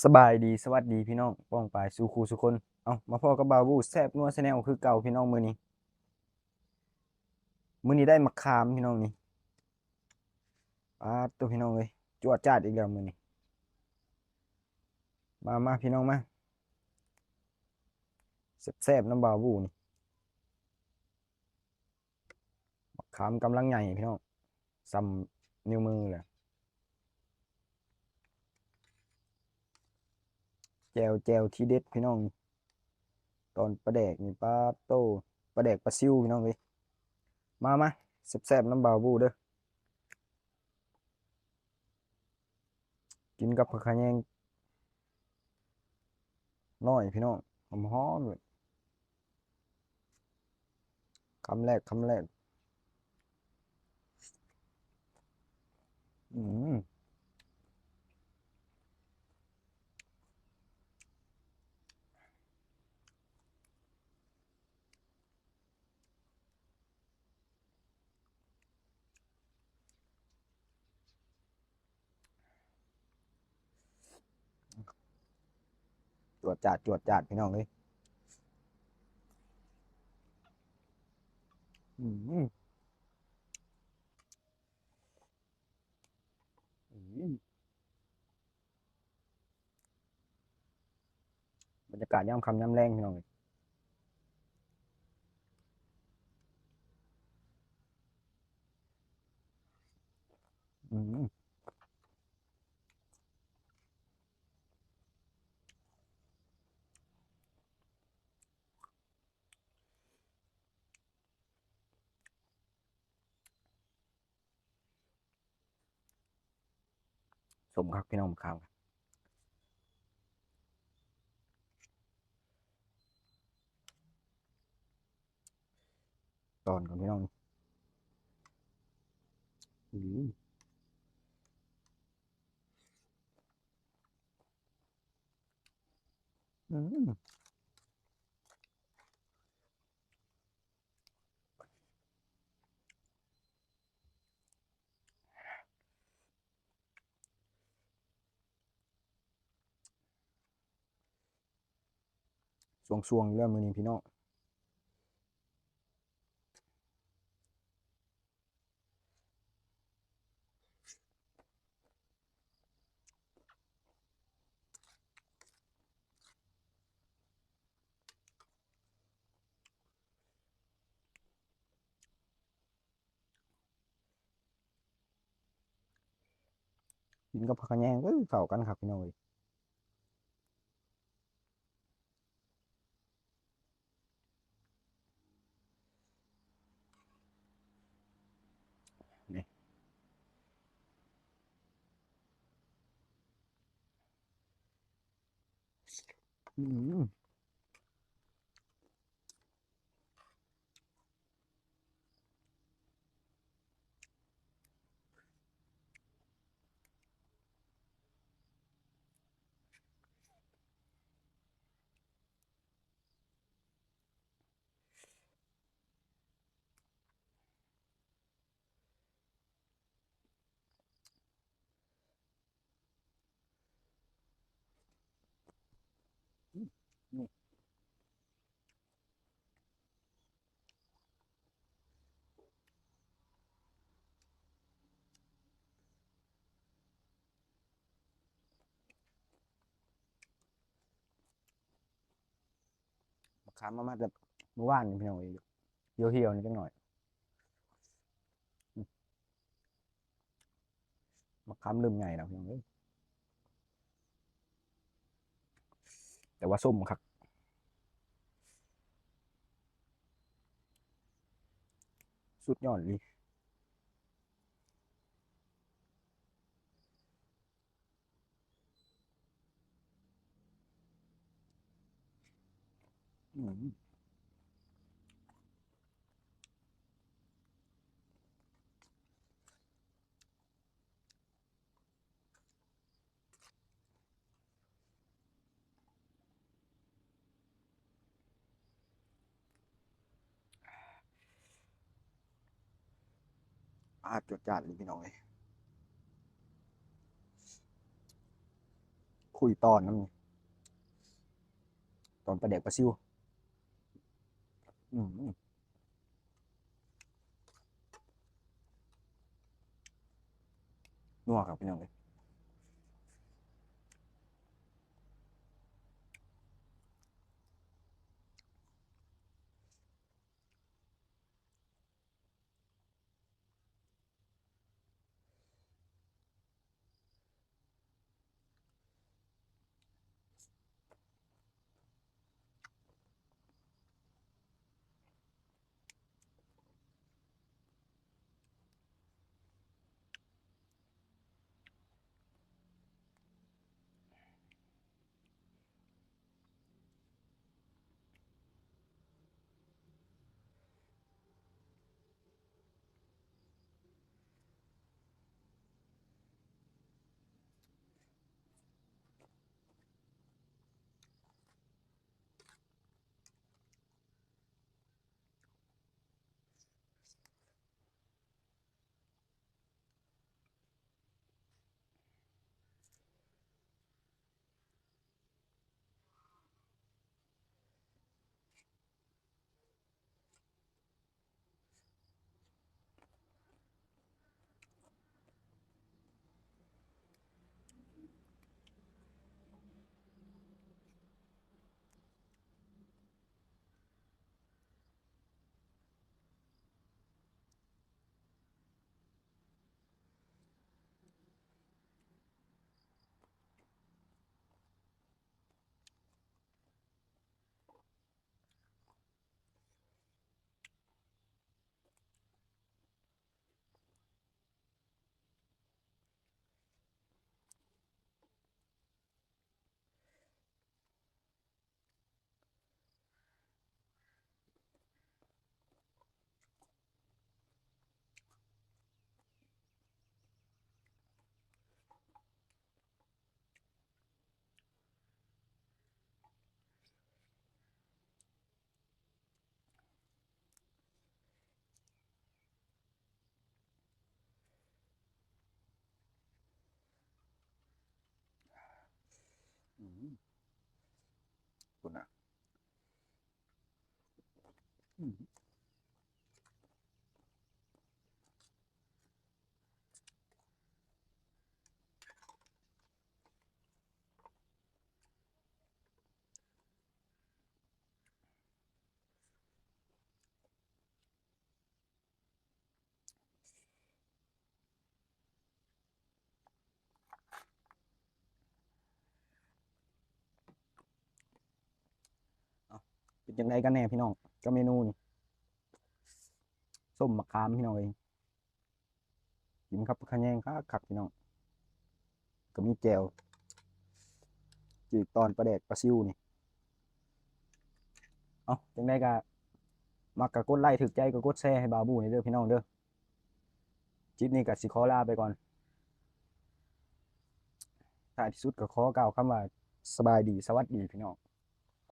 สบายดีสวัสดีพี่น้องป้องปายสู่ครูสุคนเอามาพ่อกับบาวบูแซบนัวแนลคือเก่าพี่น้องมื้อนี้ได้มะขามพี่น้องนี่ตัวพี่น้องเลยจวดจ้าดอีกแล้วมื้อนี้มาพี่น้องมาแซ่บน้ำบาวบูนี่มะขามกำลังใหญ่พี่น้องซ้ำนิ้วมือเลยแจวที่เด็ดพี่น้องตอนปลาแดกนี่ปลาโตปลาแดกปลาซิวพี่น้องเลยมาแซ่บน้ำบาวบูเด้อกินกับผักขะแยงน้อยพี่น้องหอมๆเลยคำแรกอืมจวดจาดพี่น้องเลย อืมอืมบรรยากาศย่ำคำย่ำแรงพี่น้องอืมสมครับพี่น้องข่าวตอนก่อนพี่น้องอืมอืมสวงเรื่องมือนี้พี่น้องกินกับผักกะแยงเข้ากันครับพี่น้องเลยนี่อืมนี่มะขามมาแบบเมื่อวานนี่พี่น้องเลยเหี่ยวนี่จังหน่อยอืมมะขามเริ่มใหญ่แล้วพี่น้องเลยแต่ว่าส้มครับสุดยอดเลยอืมจวดจ้าดเลยพี่น้องเลย คุยตอนนำตอนปลาแดกปลาซิวนัวครับพี่น้องเอ้ยพุ่นน่ะเป็นจังไดกันแน่พี่น้องกับเมนูนี่ส้มมะขามพี่น้องเอ้ยกินครับคะแนนคักพี่น้องก็มีแจ่วจืดตอนปลาแดกปลาซิวนี่จังไดก็มักก็กดไลค์ถูกใจก็กดแชร์ให้บ่าวบูนี่เด้อพี่น้องเด้อคลิปนี้ก็สิขอลาไปก่อนท้ายที่สุดก็ขอกล่าวคำว่าสบายดีสวัสดีพี่น้อง